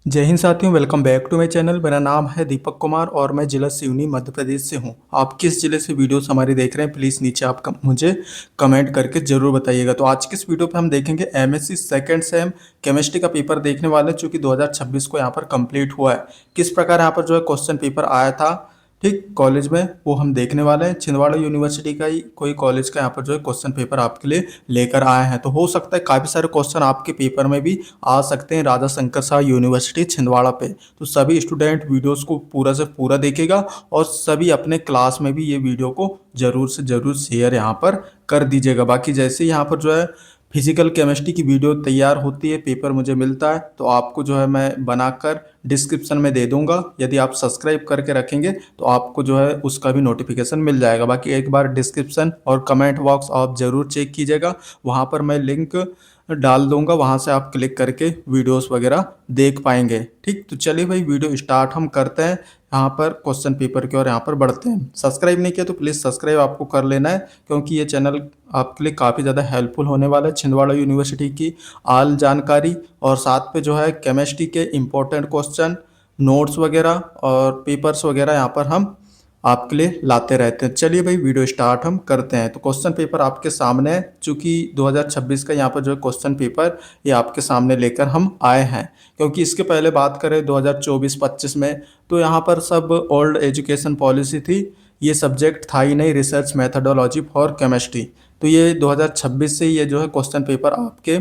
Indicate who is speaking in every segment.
Speaker 1: जय हिंद साथियों, welcome back to my channel. मेरा नाम है दीपक कुमार और मैं जिला सिवनी मध्य प्रदेश से हूं। आप किस जिले से वीडियोस हमारी देख रहे हैं, प्लीज़ नीचे आप मुझे कमेंट करके ज़रूर बताइएगा। तो आज की इस वीडियो पे हम देखेंगे एमएससी सेकंड सेम केमिस्ट्री का पेपर देखने वाले, जो कि 2026 को यहाँ पर कंप्लीट हुआ है। किस प्रकार यहाँ पर जो है क्वेश्चन पेपर आया था ठीक कॉलेज में, वो हम देखने वाले हैं। छिंदवाड़ा यूनिवर्सिटी का ही कोई कॉलेज का यहाँ पर जो है क्वेश्चन पेपर आपके लिए लेकर आए हैं। तो हो सकता है काफ़ी सारे क्वेश्चन आपके पेपर में भी आ सकते हैं राजा शंकर शाह यूनिवर्सिटी छिंदवाड़ा पे। तो सभी स्टूडेंट वीडियोस को पूरा से पूरा देखेगा और सभी अपने क्लास में भी ये वीडियो को ज़रूर से ज़रूर शेयर यहाँ पर कर दीजिएगा। बाकी जैसे ही यहाँ पर जो है फिजिकल केमिस्ट्री की वीडियो तैयार होती है, पेपर मुझे मिलता है, तो आपको जो है मैं बनाकर डिस्क्रिप्शन में दे दूंगा। यदि आप सब्सक्राइब करके रखेंगे तो आपको जो है उसका भी नोटिफिकेशन मिल जाएगा। बाकी एक बार डिस्क्रिप्शन और कमेंट बॉक्स आप ज़रूर चेक कीजिएगा, वहाँ पर मैं लिंक डाल दूंगा, वहाँ से आप क्लिक करके वीडियोस वगैरह देख पाएंगे। ठीक, तो चलिए भाई वीडियो स्टार्ट हम करते हैं यहाँ पर क्वेश्चन पेपर की और यहाँ पर बढ़ते हैं। सब्सक्राइब नहीं किया तो प्लीज़ सब्सक्राइब आपको कर लेना है, क्योंकि ये चैनल आपके लिए काफ़ी ज़्यादा हेल्पफुल होने वाला है। छिंदवाड़ा यूनिवर्सिटी की आल जानकारी और साथ पे जो है केमिस्ट्री के इम्पोर्टेंट क्वेश्चन, नोट्स वगैरह और पेपर्स वगैरह यहाँ पर हम आपके लिए लाते रहते हैं। चलिए भाई वीडियो स्टार्ट हम करते हैं। तो क्वेश्चन पेपर आपके सामने है, चूँकि 2026 का यहाँ पर जो है क्वेश्चन पेपर ये आपके सामने लेकर हम आए हैं। क्योंकि इसके पहले बात करें 2024-25 में, तो यहाँ पर सब ओल्ड एजुकेशन पॉलिसी थी, ये सब्जेक्ट था ही नहीं, रिसर्च मैथडोलॉजी फॉर केमिस्ट्री। तो ये 2026 से ये जो है क्वेश्चन पेपर आपके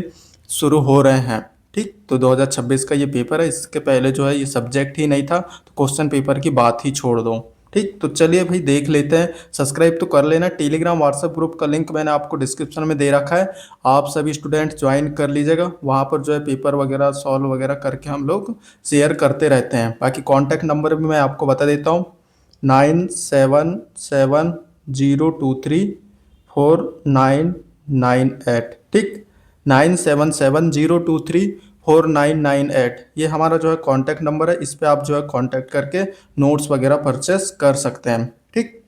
Speaker 1: शुरू हो रहे हैं। ठीक, तो 2026 का ये पेपर है, इसके पहले जो है ये सब्जेक्ट ही नहीं था, तो क्वेश्चन पेपर की बात ही छोड़ दो। ठीक, तो चलिए भाई देख लेते हैं। सब्सक्राइब तो कर लेना। टेलीग्राम व्हाट्सएप ग्रुप का लिंक मैंने आपको डिस्क्रिप्शन में दे रखा है, आप सभी स्टूडेंट ज्वाइन कर लीजिएगा। वहाँ पर जो है पेपर वगैरह सॉल्व वगैरह करके हम लोग शेयर करते रहते हैं। बाकी कॉन्टैक्ट नंबर भी मैं आपको बता देता हूँ, 9770234998। ठीक, 9770234998, ये हमारा जो है कांटेक्ट नंबर है। इस पे आप जो है कांटेक्ट करके नोट्स वगैरह परचेस कर सकते हैं। ठीक,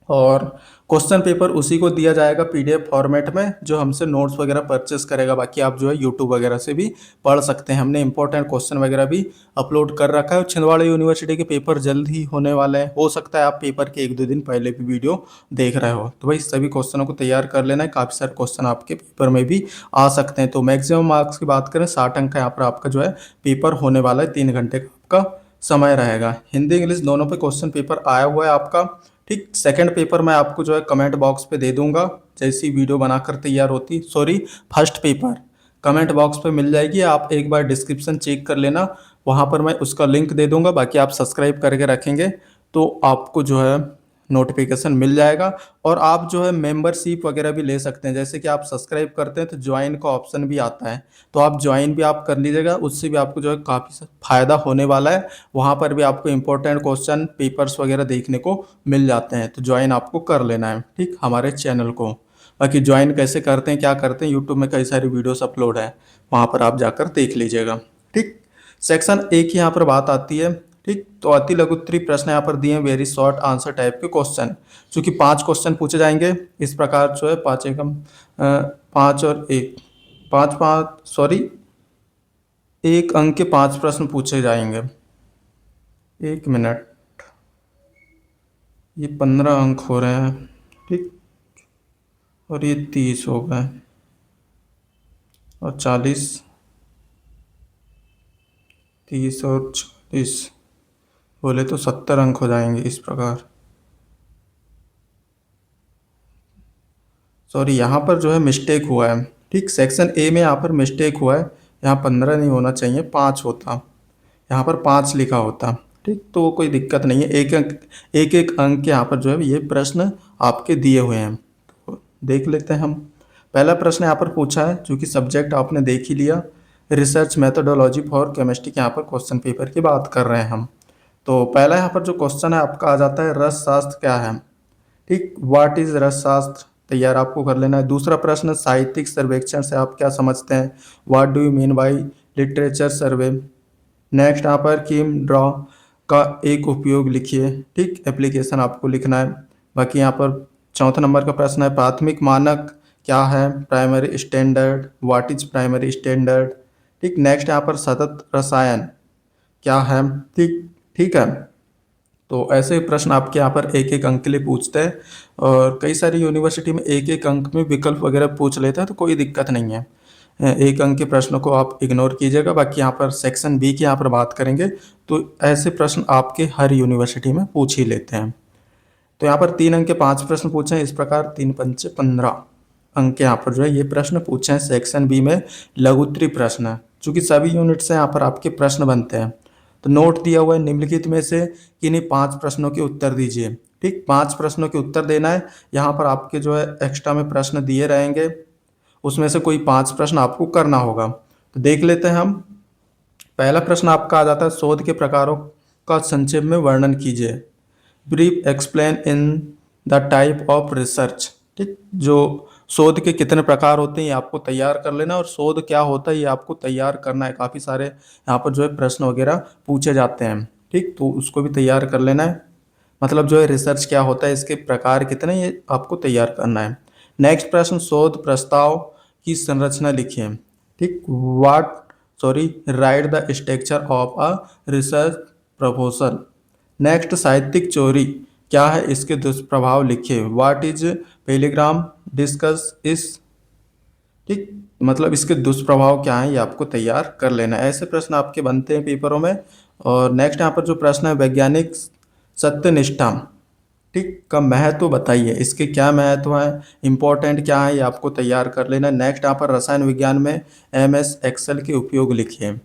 Speaker 1: और क्वेश्चन पेपर उसी को दिया जाएगा पीडीएफ फॉर्मेट में जो हमसे नोट्स वगैरह परचेस करेगा। बाकी आप जो है यूट्यूब वगैरह से भी पढ़ सकते हैं, हमने इंपॉर्टेंट क्वेश्चन वगैरह भी अपलोड कर रखा है। छिंदवाड़ा यूनिवर्सिटी के पेपर जल्द ही होने वाले हैं, हो सकता है आप पेपर के 1-2 दिन पहले भी वीडियो देख रहे हो। तो भाई सभी क्वेश्चनों को तैयार कर लेना है, काफ़ी सारे क्वेश्चन आपके पेपर में भी आ सकते हैं। तो मैक्सिमम मार्क्स की बात करें 60 अंक का यहाँ पर आपका जो है पेपर होने वाला है, 3 घंटे का आपका समय रहेगा। हिंदी इंग्लिश दोनों पे क्वेश्चन पेपर आया हुआ है आपका। ठीक, सेकंड पेपर मैं आपको जो है कमेंट बॉक्स पे दे दूंगा, जैसी वीडियो बनाकर तैयार होती। Sorry, first paper comment box पे मिल जाएगी, आप एक बार डिस्क्रिप्शन चेक कर लेना, वहाँ पर मैं उसका लिंक दे दूंगा। बाकी आप सब्सक्राइब करके रखेंगे तो आपको जो है नोटिफिकेशन मिल जाएगा। और आप जो है मेंबरशिप वगैरह भी ले सकते हैं, जैसे कि आप सब्सक्राइब करते हैं तो ज्वाइन का ऑप्शन भी आता है, तो आप ज्वाइन भी आप कर लीजिएगा। उससे भी आपको जो है काफ़ी फ़ायदा होने वाला है। वहाँ पर भी आपको इंपॉर्टेंट क्वेश्चन पेपर्स वगैरह देखने को मिल जाते हैं, तो ज्वाइन आपको कर लेना है। ठीक, हमारे चैनल को। बाकी ज्वाइन कैसे करते हैं क्या करते हैं, यूट्यूब में कई सारी वीडियोस अपलोड है, वहाँ पर आप जाकर देख लीजिएगा। ठीक, सेक्शन ए की यहाँ पर बात आती है। ठीक, तो अति लघु उत्तरीय प्रश्न यहाँ पर दिए हैं, वेरी शॉर्ट आंसर टाइप के क्वेश्चन। चूँकि 5 क्वेश्चन पूछे जाएंगे, इस प्रकार जो है 5 एकम 5 और 1 5 5 सॉरी 1 अंक के 5 प्रश्न पूछे जाएंगे। 1 मिनट, ये 15 अंक हो रहे हैं। ठीक, और ये 30 हो गए और 40, 30 और 40 बोले तो 70 अंक हो जाएंगे इस प्रकार। सॉरी, यहाँ पर जो है मिस्टेक हुआ है। ठीक, सेक्शन ए में यहाँ पर मिस्टेक हुआ है, यहाँ 15 नहीं होना चाहिए, 5 होता, यहाँ पर 5 लिखा होता। ठीक, तो कोई दिक्कत नहीं है, एक एक अंक के यहाँ पर जो है ये प्रश्न आपके दिए हुए हैं। तो देख लेते हैं हम। पहला प्रश्न यहाँ पर पूछा है, जो कि सब्जेक्ट आपने देख ही लिया, रिसर्च मैथडोलॉजी फॉर केमिस्ट्री के यहाँ पर क्वेश्चन पेपर की बात कर रहे हैं हम। तो पहला यहाँ पर जो क्वेश्चन है आपका आ जाता है, रस शास्त्र क्या है। ठीक, व्हाट इज रस शास्त्र, तैयार आपको कर लेना है। दूसरा प्रश्न, साहित्यिक सर्वेक्षण से आप क्या समझते हैं, what do you mean by literature survey. Next यहाँ पर किम ड्रॉ का एक उपयोग लिखिए। ठीक, एप्लीकेशन आपको लिखना है। बाकी यहाँ पर चौथा नंबर का प्रश्न है, प्राथमिक मानक क्या है, primary standard, what is primary standard. ठीक, नेक्स्ट यहाँ पर सतत रसायन क्या है। ठीक ठीक है। तो ऐसे प्रश्न आपके यहाँ पर एक एक अंक के लिए पूछते हैं, और कई सारी यूनिवर्सिटी में एक एक अंक में विकल्प वगैरह पूछ लेता है, तो कोई दिक्कत नहीं है। एक अंक के प्रश्नों को आप इग्नोर कीजिएगा। बाकी यहाँ पर सेक्शन बी की यहाँ पर बात करेंगे, तो ऐसे प्रश्न आपके हर यूनिवर्सिटी में पूछ ही लेते हैं। तो यहाँ पर 3 अंक के 5 प्रश्न पूछे हैं। इस प्रकार 3 पंचे 15 अंक के यहाँ पर जो है ये प्रश्न पूछे हैं सेक्शन बी में, लघुत्तरी प्रश्न है। चूंकि सभी यूनिट से यहाँ पर आपके प्रश्न बनते हैं, तो नोट दिया हुआ है निम्नलिखित में से किन्हीं 5 प्रश्नों के उत्तर दीजिए। ठीक, 5 प्रश्नों के उत्तर देना है। यहाँ पर आपके जो है एक्स्ट्रा में प्रश्न दिए रहेंगे, उसमें से कोई 5 प्रश्न आपको करना होगा। तो देख लेते हैं हम। पहला प्रश्न आपका आ जाता है, शोध के प्रकारों का संक्षेप में वर्णन कीजिए। Brief explain in the type of research. ठीक, जो शोध के कितने प्रकार होते हैं ये आपको तैयार कर लेना, और शोध क्या होता है ये आपको तैयार करना है। काफ़ी सारे यहाँ पर जो है प्रश्न वगैरह पूछे जाते हैं। ठीक, तो उसको भी तैयार कर लेना है। मतलब जो है रिसर्च क्या होता है, इसके प्रकार कितने, ये आपको तैयार करना है। नेक्स्ट प्रश्न, शोध प्रस्ताव की संरचना लिखिए। ठीक, right the structure of a research proposal. Next, साहित्यिक चोरी क्या है, इसके दुष्प्रभाव लिखिए। व्हाट इज पेलीग्राम, डिस्कस इस। ठीक, मतलब इसके दुष्प्रभाव क्या हैं ये आपको तैयार कर लेना है। ऐसे प्रश्न आपके बनते हैं पेपरों में। और नेक्स्ट यहाँ पर जो प्रश्न है, वैज्ञानिक सत्यनिष्ठा, ठीक, का महत्व बताइए। इसके क्या महत्व है, इंपॉर्टेंट क्या है, ये आपको तैयार कर लेना है। नेक्स्ट यहाँ पर रसायन विज्ञान में MS एक्सेल के उपयोग लिखिए।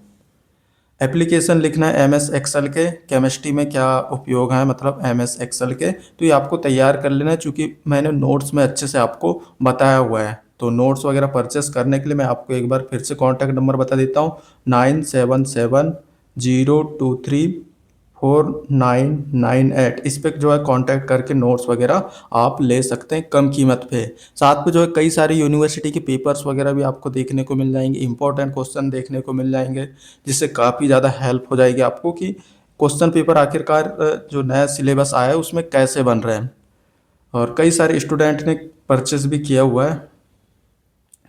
Speaker 1: एप्लीकेशन लिखना है MS एक्सेल के, केमिस्ट्री में क्या उपयोग है, मतलब MS एक्सेल के, तो ये आपको तैयार कर लेना है। चूँकि मैंने नोट्स में अच्छे से आपको बताया हुआ है, तो नोट्स वगैरह परचेस करने के लिए मैं आपको एक बार फिर से कॉन्टैक्ट नंबर बता देता हूँ, 9770234998। इस पे जो है कांटेक्ट करके नोट्स वगैरह आप ले सकते हैं कम कीमत पे। साथ पे जो है कई सारी यूनिवर्सिटी के पेपर्स वगैरह भी आपको देखने को मिल जाएंगे, इंपॉर्टेंट क्वेश्चन देखने को मिल जाएंगे, जिससे काफ़ी ज़्यादा हेल्प हो जाएगी आपको कि क्वेश्चन पेपर आखिरकार जो नया सिलेबस आया है उसमें कैसे बन रहे हैं। और कई सारे स्टूडेंट ने परचेस भी किया हुआ है।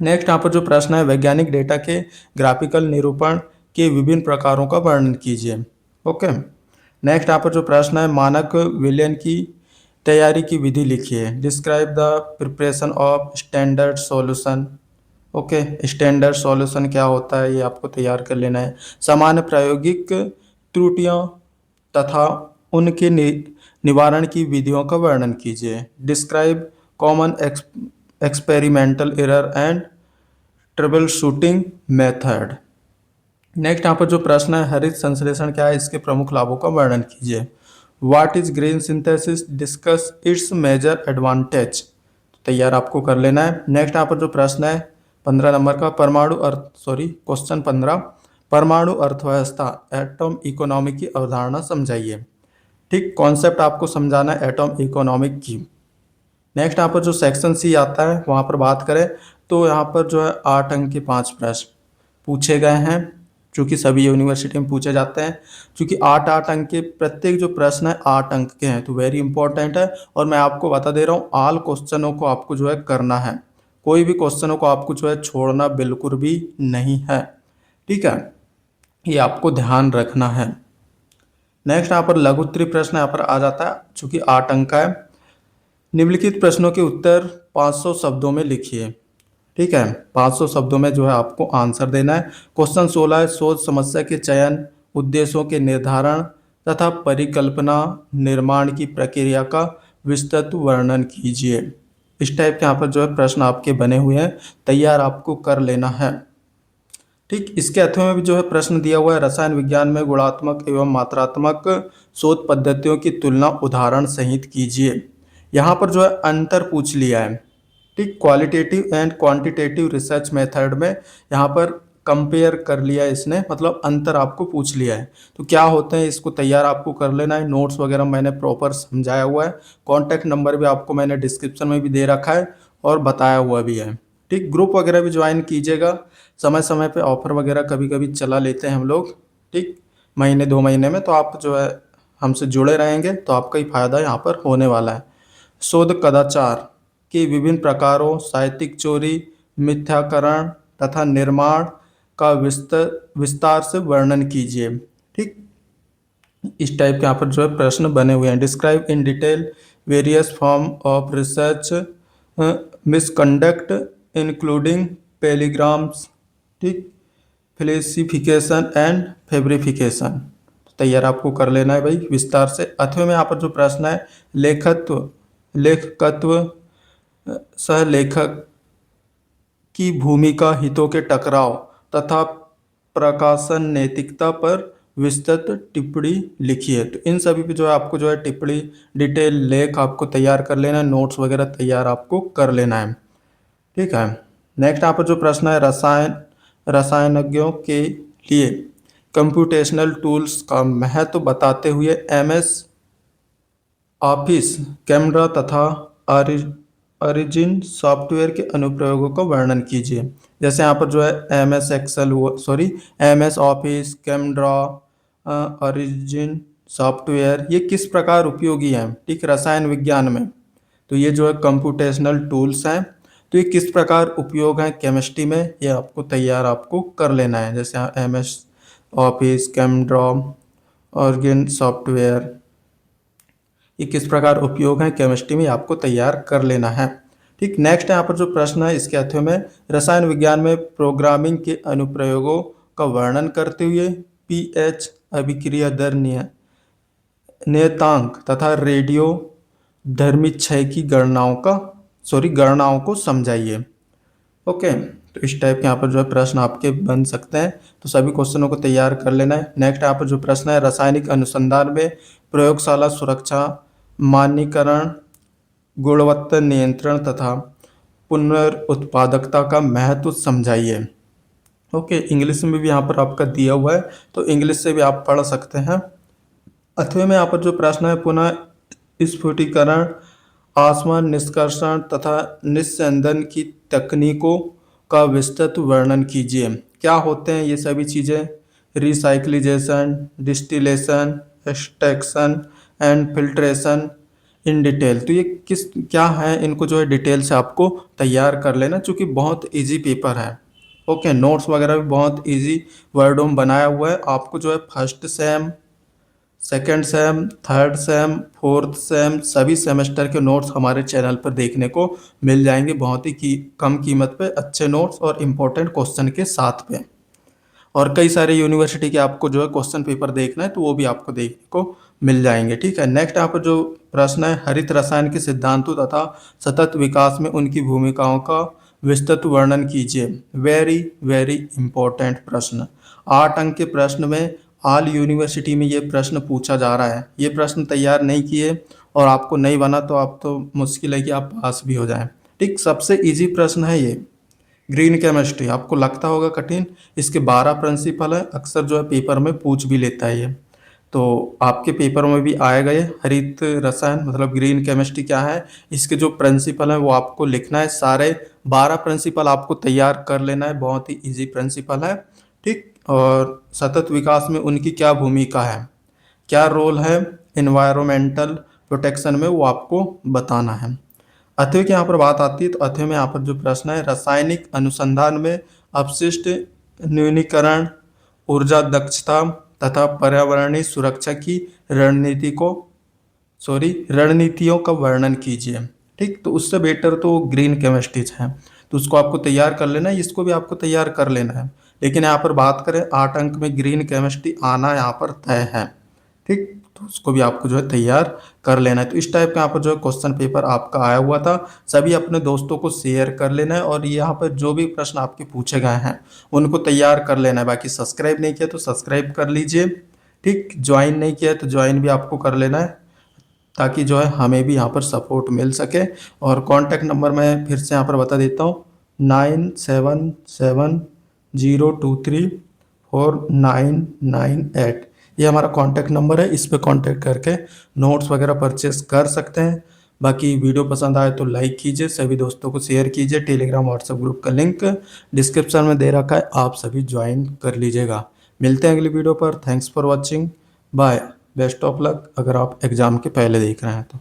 Speaker 1: नेक्स्ट यहाँ पर जो प्रश्न है, वैज्ञानिक डेटा के ग्राफिकल निरूपण के विभिन्न प्रकारों का वर्णन कीजिए। ओके। नेक्स्ट यहाँ पर जो प्रश्न है, मानक विलयन की तैयारी की विधि लिखिए। Describe the preparation of standard solution. Okay, standard solution क्या होता है ये आपको तैयार कर लेना है। सामान्य प्रायोगिक त्रुटियां तथा उनके निवारण की विधियों का वर्णन कीजिए। Describe common experimental error and trouble shooting method. Next यहाँ पर जो प्रश्न है, हरित संश्लेषण क्या है, इसके प्रमुख लाभों का वर्णन कीजिए। What is green synthesis, discuss its major advantage. तैयार आपको कर लेना है। नेक्स्ट यहाँ पर जो प्रश्न है 15 नंबर का, क्वेश्चन 15, परमाणु अर्थव्यवस्था एटॉम इकोनॉमी की अवधारणा समझाइए। ठीक, कॉन्सेप्ट आपको समझाना है एटॉम इकोनॉमिक की। नेक्स्ट यहाँ पर जो सेक्शन सी आता है वहाँ पर बात करें तो यहाँ पर जो है 8 अंक के 5 प्रश्न पूछे गए हैं, चूँकि सभी यूनिवर्सिटी में पूछे जाते हैं। चूँकि 8 अंक के प्रत्येक जो प्रश्न है 8 अंक के हैं, तो वेरी इंपॉर्टेंट है। और मैं आपको बता दे रहा हूँ, ऑल क्वेश्चनों को आपको जो है करना है, कोई भी क्वेश्चनों को आपको जो है छोड़ना बिल्कुल भी नहीं है। ठीक है, ये आपको ध्यान रखना है। नेक्स्ट यहाँ पर लघुत्तरी प्रश्न यहाँ पर आ जाता है, चूँकि 8 अंक का है। निम्नलिखित प्रश्नों के उत्तर 500 शब्दों में लिखिए। ठीक है, 500 शब्दों में जो है आपको आंसर देना है। क्वेश्चन 16 है, शोध समस्या के चयन, उद्देश्यों के निर्धारण तथा परिकल्पना निर्माण की प्रक्रिया का विस्तृत वर्णन कीजिए। इस टाइप के यहाँ पर जो है प्रश्न आपके बने हुए हैं, तैयार आपको कर लेना है। ठीक, इसके अर्थों में भी जो है प्रश्न दिया हुआ है, रसायन विज्ञान में गुणात्मक एवं मात्रात्मक शोध पद्धतियों की तुलना उदाहरण सहित कीजिए। यहाँ पर जो है अंतर पूछ लिया है। ठीक, qualitative and quantitative research method में यहाँ पर कंपेयर कर लिया है इसने, मतलब अंतर आपको पूछ लिया है। तो क्या होते हैं इसको तैयार आपको कर लेना है। नोट्स वगैरह मैंने प्रॉपर समझाया हुआ है, कॉन्टैक्ट नंबर भी आपको मैंने डिस्क्रिप्शन में भी दे रखा है और बताया हुआ भी है। ठीक, ग्रुप वगैरह भी ज्वाइन कीजिएगा, समय समय पे ऑफर वगैरह कभी कभी चला लेते हैं हम लोग। ठीक, महीने 2 महीने में, तो आप जो है हमसे जुड़े रहेंगे तो आपका ही फायदा यहाँ पर होने वाला है। शोध कदाचार के विभिन्न प्रकारों, साहित्यिक चोरी, मिथ्याकरण तथा निर्माण का विस्तार से वर्णन कीजिए। ठीक, इस टाइप के यहाँ पर जो है प्रश्न बने हुए हैं। Describe in detail various form of research misconduct including plagiarism, ठीक, फ्लेसिफिकेशन एंड फेब्रिफिकेशन। तैयार आपको कर लेना है भाई विस्तार से। 8वें में यहाँ पर जो प्रश्न है, लेखकत्व सह लेखक की भूमिका, हितों के टकराव तथा प्रकाशन नैतिकता पर विस्तृत टिप्पणी लिखिए। तो इन सभी पे जो है आपको जो है टिप्पणी डिटेल लेख आपको तैयार कर लेना है, नोट्स वगैरह तैयार आपको कर लेना है, ठीक है। नेक्स्ट यहाँ पर जो प्रश्न है, रसायनज्ञों के लिए कंप्यूटेशनल टूल्स का महत्व बताते हुए एमएस ऑफिस, कैमरा तथा ओरिजिन सॉफ्टवेयर के अनुप्रयोगों का वर्णन कीजिए। जैसे यहाँ पर जो है MS Excel, MS Office, camera, origin software, ये किस प्रकार उपयोगी हैं, ठीक, रसायन विज्ञान में। तो ये जो है कंप्यूटेशनल टूल्स हैं, तो ये किस प्रकार उपयोग है केमिस्ट्री में, ये आपको तैयार आपको कर लेना है। जैसे MS Office, camera, origin software, ये किस प्रकार उपयोग है केमिस्ट्री में, आपको तैयार कर लेना है, ठीक। नेक्स्ट यहाँ पर जो प्रश्न है इसके अथवा में, रसायन विज्ञान में प्रोग्रामिंग के अनुप्रयोगों का वर्णन करते हुए पीएच, अभिक्रिया दर नियतांक तथा रेडियो धर्मी क्षय की गणनाओं को समझाइए। ओके, तो इस टाइप के यहाँ पर जो है प्रश्न आपके बन सकते हैं, तो सभी क्वेश्चनों को तैयार कर लेना है। नेक्स्ट यहाँ पर जो प्रश्न है, रासायनिक अनुसंधान में प्रयोगशाला सुरक्षा, मानकीकरण, गुणवत्ता नियंत्रण तथा पुनरुत्पादकता का महत्व समझाइए। ओके, इंग्लिश में भी यहाँ पर आपका दिया हुआ है, तो इंग्लिश से भी आप पढ़ सकते हैं। 8वें में यहाँ पर जो प्रश्न है, पुनः स्फुटीकरण, आसमान निष्कर्षण तथा निस्यंदन की तकनीकों का विस्तृत वर्णन कीजिए। क्या होते हैं ये सभी चीज़ें? Recrystallisation, distillation, extraction and filtration in detail. तो ये क्या है, इनको जो है डिटेल से आपको तैयार कर लेना, चूँकि बहुत ईजी पेपर है। ओके, नोट्स वगैरह भी बहुत ईजी वर्डों में बनाया हुआ है। आपको जो है first sem, second same, third same, fourth same, सभी सेमेस्टर के नोट्स हमारे चैनल पर देखने को मिल जाएंगे, बहुत ही कम कीमत पे अच्छे नोट्स और इम्पोर्टेंट क्वेश्चन के साथ पे। और कई सारे यूनिवर्सिटी के आपको जो है क्वेश्चन पेपर देखना है तो वो भी आपको देखने को मिल जाएंगे, ठीक है। नेक्स्ट यहाँ पर जो प्रश्न है, हरित रसायन के सिद्धांतों तथा सतत विकास में उनकी भूमिकाओं का विस्तृत वर्णन कीजिए। वेरी वेरी इंपॉर्टेंट प्रश्न, 8 अंक के प्रश्न में ऑल यूनिवर्सिटी में ये प्रश्न पूछा जा रहा है। ये प्रश्न तैयार नहीं किए और आपको नहीं बना तो आप तो मुश्किल है कि आप पास भी हो जाएं, ठीक। सबसे इजी प्रश्न है ये, ग्रीन केमिस्ट्री। आपको लगता होगा कठिन, इसके 12 प्रिंसिपल है, अक्सर जो है पेपर में पूछ भी लेता है ये, तो आपके पेपर में भी आएगा ये। हरित रसायन मतलब ग्रीन केमिस्ट्री क्या है, इसके जो प्रिंसिपल है वो आपको लिखना है। सारे 12 प्रिंसिपल आपको तैयार कर लेना है, बहुत ही इजी प्रिंसिपल है, ठीक। और सतत विकास में उनकी क्या भूमिका है, क्या रोल है इन्वायरमेंटल प्रोटेक्शन में, वो आपको बताना है। 8वें की यहाँ पर बात आती है, तो 8वें में यहाँ पर जो प्रश्न है, रासायनिक अनुसंधान में अपशिष्ट न्यूनीकरण, ऊर्जा दक्षता तथा पर्यावरणीय सुरक्षा की रणनीतियों का वर्णन कीजिए, ठीक। तो उससे बेटर तो ग्रीन केमिस्ट्री है, तो उसको आपको तैयार कर लेना है, इसको भी आपको तैयार कर लेना है। लेकिन यहाँ पर बात करें 8 अंक में ग्रीन केमिस्ट्री आना यहाँ पर तय है, ठीक, तो उसको भी आपको जो है तैयार कर लेना है। तो इस टाइप का यहाँ पर जो है क्वेश्चन पेपर आपका आया हुआ था, सभी अपने दोस्तों को शेयर कर लेना है और यहाँ पर जो भी प्रश्न आपके पूछे गए हैं उनको तैयार कर लेना है। बाकी सब्सक्राइब नहीं किया तो सब्सक्राइब कर लीजिए, ठीक। ज्वाइन नहीं किया तो ज्वाइन भी आपको कर लेना है, ताकि जो है हमें भी यहाँ पर सपोर्ट मिल सके। और कॉन्टैक्ट नंबर मैं फिर से यहाँ पर बता देता हूँ, 9770234998, ये हमारा कांटेक्ट नंबर है। इस पे कांटेक्ट करके नोट्स वगैरह परचेस कर सकते हैं। बाकी वीडियो पसंद आए तो लाइक कीजिए, सभी दोस्तों को शेयर कीजिए। टेलीग्राम व्हाट्सएप ग्रुप का लिंक डिस्क्रिप्शन में दे रखा है, आप सभी ज्वाइन कर लीजिएगा। मिलते हैं अगली वीडियो पर। Thanks for watching, bye, best of luck अगर आप एग्ज़ाम के पहले देख रहे हैं तो।